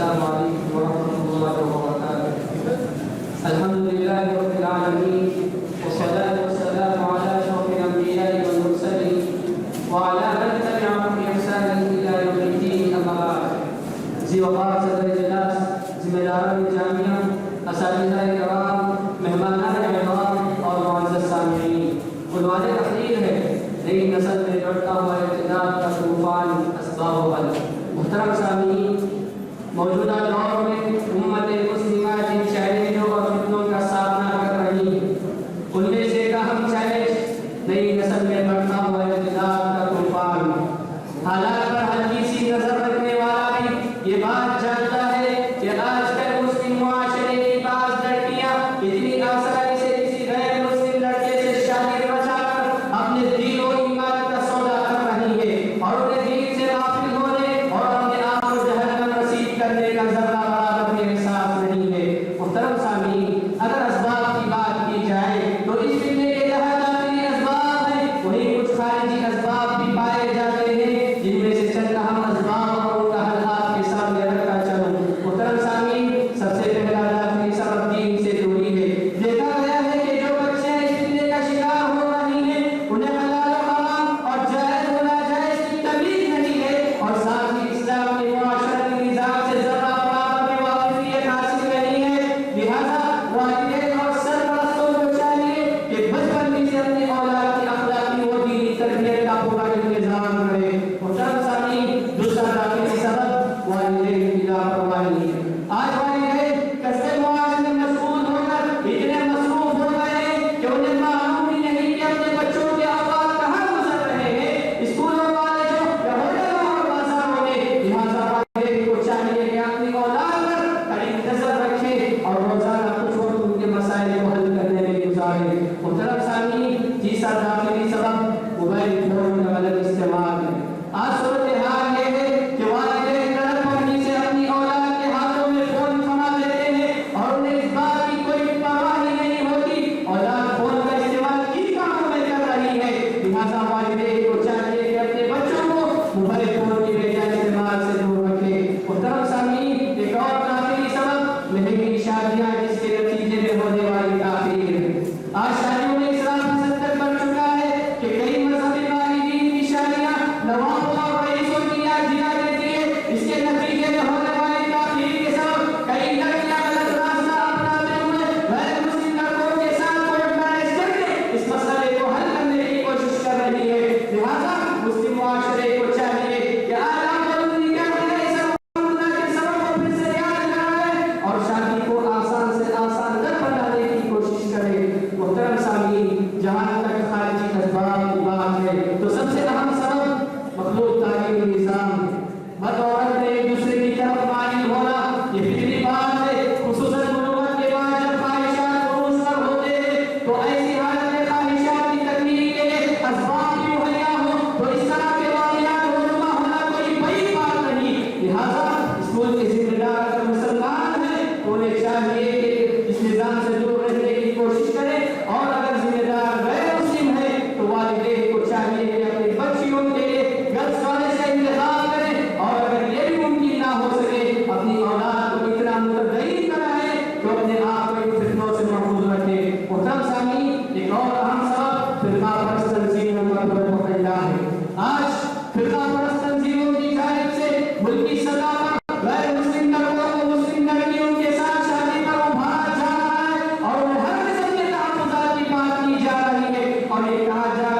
السلام علیکم ورحمۃ اللہ وبرکاتہ. الحمدللہ رب العالمین والصلاة والسلام علی اشرف الانبیاء والمرسلین وعلی من تبعهم بإحسان إلی یوم الدین. اما بعد. ذی وقار صدر اجلاس، ذمہ داران جامعہ، اساتذہ کرام، مہمانان احترام اور معزز سامعین، عنوان تقریر ہے نئی نسل میں بڑھتا ہوا ارتداد کا طوفان، اسباب و حل. محترم سامعین، موجودہ دور میں امت مسلمہ جن چیلنجوں اور فتنوں کا سامنا کر رہی ہے، ان میں سے ایک اہم چیلنج نئی نسل میں بڑھتا ہوا ارتداد کا طوفان. حالات پر ہلکی سی نظر رکھنے والا بھی یہ بات جانتا ہے کہ آج کل مسلم معاشرے کی بعض لڑکیاں اتنی آسانی سے کسی غیر مسلم لڑکے سے شادی رچا کر اپنے دین و ایمان کا سودا کر رہی ہے اور انہیں دین سے غافل ہونے اور اپنے آپ کو جہنم نصیب کرنے کا ذرہ برابر بھی احساس نہیں ہے. محترم سامعین، اگر اسباب کی بات کی جائے تو اس فتنے کے جہاں داخلی اسباب ہیں وہیں کچھ خارجی اسباب بھی پائے جاتے ہیں، جن میں سے چند اہم اسباب اور ان کا حل آپ کے سامنے رکھتا چلوں. محترم سامعین، سب سے پہلا داخلی سبب دین سے دوری ہے. دیکھا گیا ہے کہ جو بچے اس فتنے کا شکار ہو رہی ہیں انہیں حلال و حرام اور جائز و ناجائز کی تمیز نہیں ہے اور ساتھ ہی اسلام کے معاشرتی نظام سے ذرہ برابر بھی واقفیت حاصل نہیں ہے. لہذا والدین اور سرپرستوں کو چاہیے کہ بچپن ہی سے اپنے اولاد کی اخلاقی و دینی تربیت کا پورا انتظام کرے. محترم سامعین، دوسرا داخلی سبب والدین کی لاپرواہی ہے. آج والدین کسب معاش میں مشغول ہو کر اتنے مصروف ہو گئے ہیں کہ انہیں معلوم ہی نہیں کہ اپنے بچوں کے اوقات کہاں گزر رہے ہیں، اسکولوں کالجوں یا ہوٹلوں اور بازاروں میں. لہٰذا والدین کو چاہیے کہ اپنی اولاد پر کڑی نظر رکھیں اور روزانہ کچھ وقت ان کے مسائل کو حل کرنے میں گزاریں. محترم سامعین، تیسرا داخلی سبب موبائل فون کا غلط استعمال ہے. آج صورتحال یہ ہے کہ والدین غلط فہمی سے اپنی اولاد کے ہاتھوں میں فون تھما دیتے ہیں اور انہیں اس بات کی کوئی پرواہ ہی نہیں ہوتی اولاد فون کا استعمال کن کاموں میں کر رہی ہے. لہٰذا والدین کو چاہیے کہ اپنے بچوں کو موبائل فون کی بے جا استعمال سے دور رکھیں. محترم سامعین، ایک اور داخلی سبب مہنگی شادیاں جس کے نتیجے میں ہونے والی تاخیر. آج شادیوں میں اسراف حد تک بڑھ چکا ہے کہ کئی مذہبی والدین کی شادیاں نوابوں اور رئیسوں کی یاد دلا دیتی ہے. اس کے نتیجے میں ہونے والی تاخیر کے سبب کئی لڑکیاں غلط راستہ اپناتے ہوئے غیر مسلم لڑکوں کے ساتھ کورٹ میرج کر کے اس مسئلے کو حل کرنے کی کوشش کر رہی ہے. لہٰذا مسلم معاشرے کو چاہیے کہ آداب اور نکاح کے سبب کے سبب کو پھر سے یاد کرائے اور شادی کو آسان سے آسان نہ بنانے کی کوشش کرے. محترم سامعین، جہاں تک خارجی اسباب کی بات ہے تو سب سے اہم سبب مخلوط تعلیمی نظام. مرد اور عورت میں ایک دوسرے کی طرف مائل ہونا یہ فطری بات ہے. خصوصاً بلوغت کے بعد جب خواہشات عروج پر ہوتے ہیں تو ایسی حالت میں خواہشات کی تکمیل کے لیے اسباب بھی مہیا ہوں تو اس طرح کے واقعات رونما ہونا کوئی بڑی بات نہیں. لہٰذا اسکول کے ذمہ دار اگر مسلمان ہیں تو انہیں چاہیے کہ اس نظام سے دور رہنے کی کوشش کریں اور اگر ذمہ دار غیر مسلم ہے تو والدین کو چاہیے کہ اپنی بچیوں کے لیے گرلز کالج کا انتخاب کریں اور اگر یہ بھی ممکن نہ ہو سکے اپنی اولاد کو اتنا متدین کرائیں تو اپنے آپ کو ان فتنوں سے محفوظ رکھیں. محترم سامعین، ایک اور اہم سبب فرقہ پرست تنظیموں کا پھیلا ہے. آج فرقہ پرست تنظیموں کی جانب سے ملکی سطح پر غیر مسلم لڑکوں کو مسلم لڑکیوں کے ساتھ شادی پر ابھارا جا رہا ہے اور انہیں ہر قسم کے تحفظات کی بات کی جا رہی ہے اور یہ کہا جا